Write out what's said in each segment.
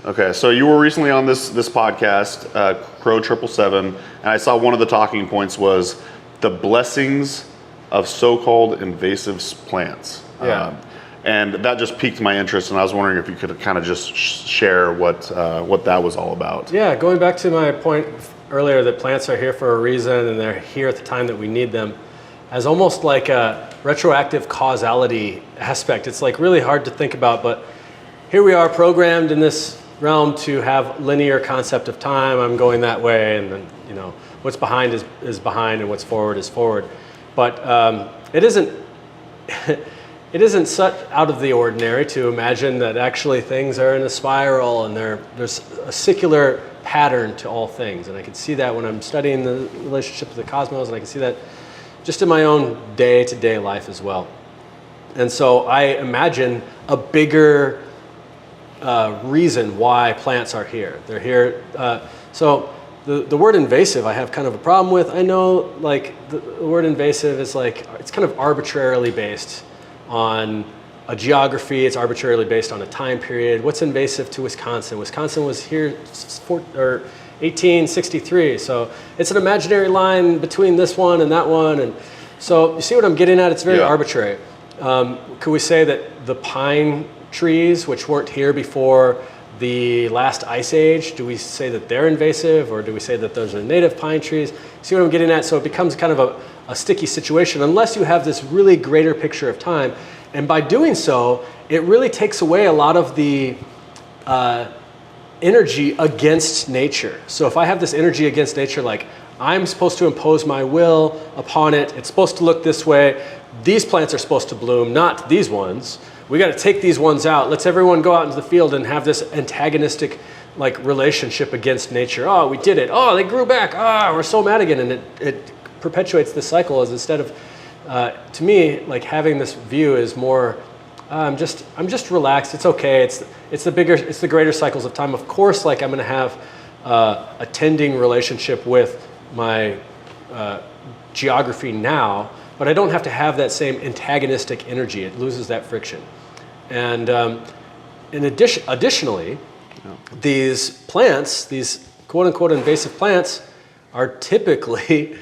Okay, so you were recently on this podcast, Crow 777, and I saw one of the talking points was the blessings of so-called invasive plants. Yeah. And that just piqued my interest, and I was wondering if you could kind of just share what that was all about. Yeah, going back to my point earlier that plants are here for a reason and they're here at the time that we need them, as almost like a retroactive causality aspect. It's like really hard to think about, but here we are programmed in this realm to have linear concept of time. I'm going that way, and then what's behind is behind, and what's forward is forward. But it isn't such out of the ordinary to imagine that actually things are in a spiral and there's a secular pattern to all things. And I can see that when I'm studying the relationship of the cosmos, and I can see that just in my own day-to-day life as well. And so I imagine a bigger reason why plants are here. They're here. So the word invasive I have kind of a problem with. I know like the word invasive is like, it's kind of arbitrarily based on a geography. It's arbitrarily based on a time period. What's invasive to Wisconsin? Wisconsin was here 1863. So it's an imaginary line between this one and that one. And so you see what I'm getting at? It's very arbitrary. Could we say that the pine trees, which weren't here before the last ice age, do we say that they're invasive, or do we say that those are native pine trees? See what I'm getting at? So it becomes kind of a sticky situation unless you have this really greater picture of time. And by doing so, it really takes away a lot of the energy against nature. So if I have this energy against nature, like I'm supposed to impose my will upon it, it's supposed to look this way, these plants are supposed to bloom, not these ones. We got to take these ones out. Let's everyone go out into the field and have this antagonistic like relationship against nature. Oh, we did it. Oh, they grew back. Ah, we're so mad again. And it perpetuates this cycle as instead of, to me, like having this view is more, I'm just relaxed. It's okay. It's the greater cycles of time. Of course, like I'm going to have a tending relationship with my geography now, but I don't have to have that same antagonistic energy. It loses that friction. And additionally, these plants, these quote-unquote invasive plants, are typically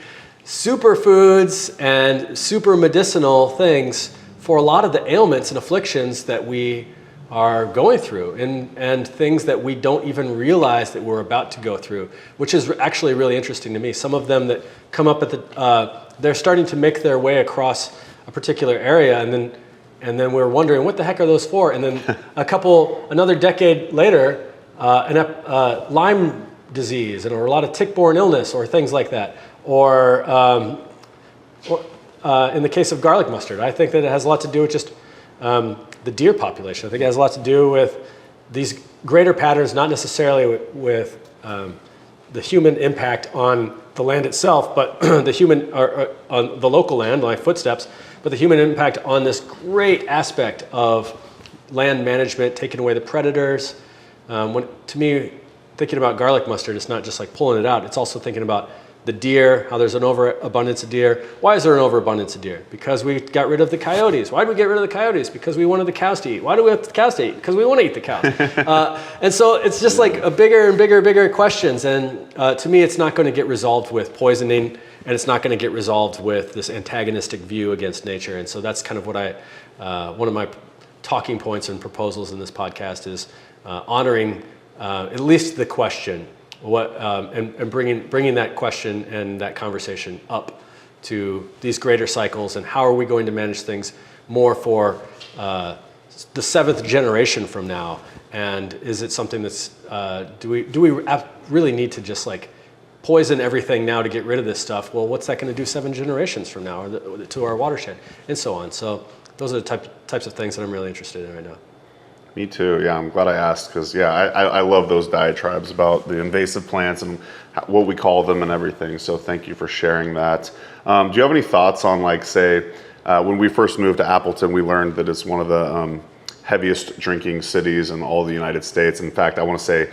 superfoods and super medicinal things for a lot of the ailments and afflictions that we are going through, and things that we don't even realize that we're about to go through, which is actually really interesting to me. Some of them that come up at they're starting to make their way across a particular area, and then we're wondering what the heck are those for? And then another decade later, Lyme disease or a lot of tick-borne illness or things like that, or in the case of garlic mustard, I think that it has a lot to do with just the deer population. I think it has a lot to do with these greater patterns, not necessarily with the human impact on the land itself, but the human, or on the local land, like footsteps, but the human impact on this great aspect of land management, taking away the predators. To me, thinking about garlic mustard, it's not just like pulling it out, it's also thinking about the deer, how there's an overabundance of deer. Why is there an overabundance of deer? Because we got rid of the coyotes. Why did we get rid of the coyotes? Because we wanted the cows to eat. Why do we have the cows to eat? Because we want to eat the cows. And so it's just like a bigger and bigger questions. And to me, it's not going to get resolved with poisoning, and it's not going to get resolved with this antagonistic view against nature. And so that's kind of what one of my talking points and proposals in this podcast is honoring at least the question, and bringing that question and that conversation up to these greater cycles, and how are we going to manage things more for the seventh generation from now? And is it something that's do we really need to just like poison everything now to get rid of this stuff? Well, what's that going to do 7 generations from now, or to our watershed, and so on? So those are the types of things that I'm really interested in right now. Me too. Yeah, I'm glad I asked, because I love those diatribes about the invasive plants and what we call them and everything. So thank you for sharing that. Do you have any thoughts on, like, say, when we first moved to Appleton, we learned that it's one of the heaviest drinking cities in all of the United States. In fact, I want to say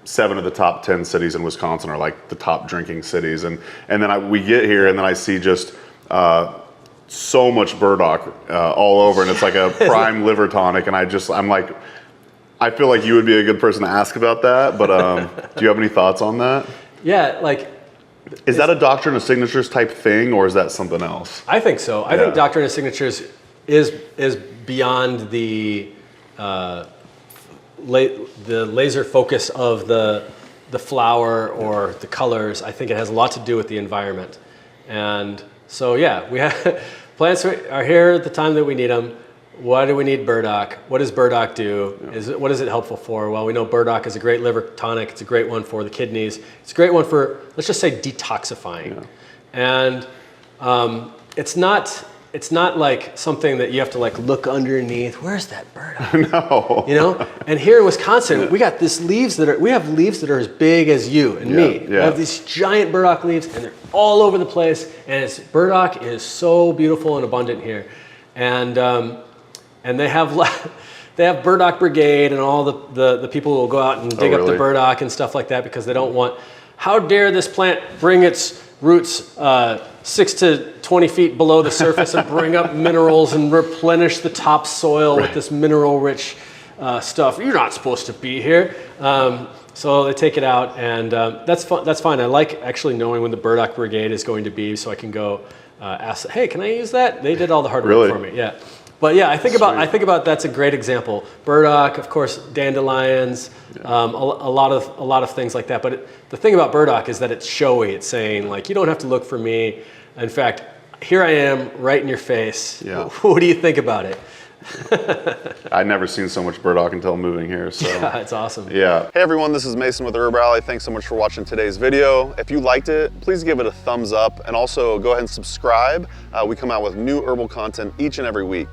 7 of the top 10 cities in Wisconsin are like the top drinking cities. And then we get here, and then I see just so much burdock all over, and it's like a prime liver tonic, and I'm like, I feel like you would be a good person to ask about that, but do you have any thoughts on that? Yeah, like, is that a doctrine of signatures type thing, or is that something else? I think so. I think doctrine of signatures is beyond the laser focus of the flower or the colors. I think it has a lot to do with the environment. And so, yeah, we have plants are here at the time that we need them. Why do we need burdock? What does burdock do? What is it helpful for? Well, we know burdock is a great liver tonic. It's a great one for the kidneys. It's a great one for, let's just say, detoxifying. And it's not like something that you have to like look underneath. Where's that burdock? No. You know? And here in Wisconsin, we got we have leaves that are as big as you and me. We have these giant burdock leaves, and they're all over the place. And burdock is so beautiful and abundant here. And they have burdock brigade, and all the people will go out and dig up the burdock and stuff like that, because they don't want, how dare this plant bring its roots 6 to 20 feet below the surface and bring up minerals and replenish the topsoil with this mineral-rich stuff. You're not supposed to be here. So they take it out, and that's fine. I like actually knowing when the burdock brigade is going to be, so I can go ask, hey, can I use that? They did all the hard work for me. Yeah. But yeah, I think about that's a great example. Burdock, of course, dandelions, a lot of things like that. But the thing about burdock is that it's showy. It's saying, like, you don't have to look for me. In fact, here I am, right in your face. Yeah. What do you think about it? I'd never seen so much burdock until moving here. So yeah, it's awesome. Yeah. Hey everyone, this is Mason with HerbRally. Thanks so much for watching today's video. If you liked it, please give it a thumbs up, and also go ahead and subscribe. We come out with new herbal content each and every week.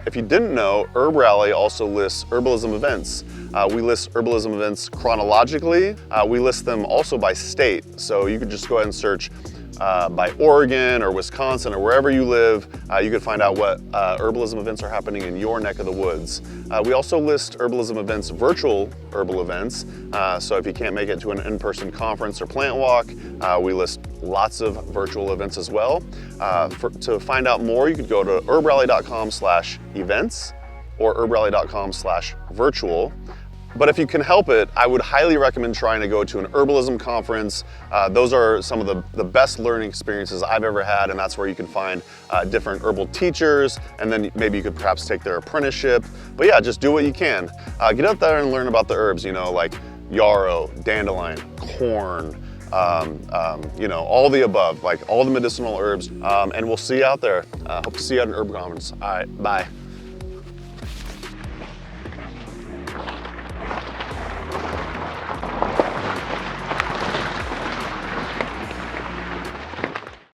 If you didn't know, HerbRally also lists Herbalism events. We list Herbalism events chronologically. We list them also by state. So you could just go ahead and search by Oregon or Wisconsin or wherever you live. You can find out what Herbalism events are happening in your neck of the woods. We also list Herbalism events, virtual herbal events. So if you can't make it to an in-person conference or plant walk, we list lots of virtual events as well. To find out more, you could go to herbrally.com/events or herbrally.com/virtual. But if you can help it, I would highly recommend trying to go to an Herbalism conference. Those are some of the best learning experiences I've ever had, and that's where you can find different herbal teachers, and then maybe you could perhaps take their apprenticeship. But yeah, just do what you can. Get out there and learn about the herbs, you know, like yarrow, dandelion, corn, you know, all the above, like all the medicinal herbs. And we'll see you out there. Hope to see you at an herb conference. All right, bye.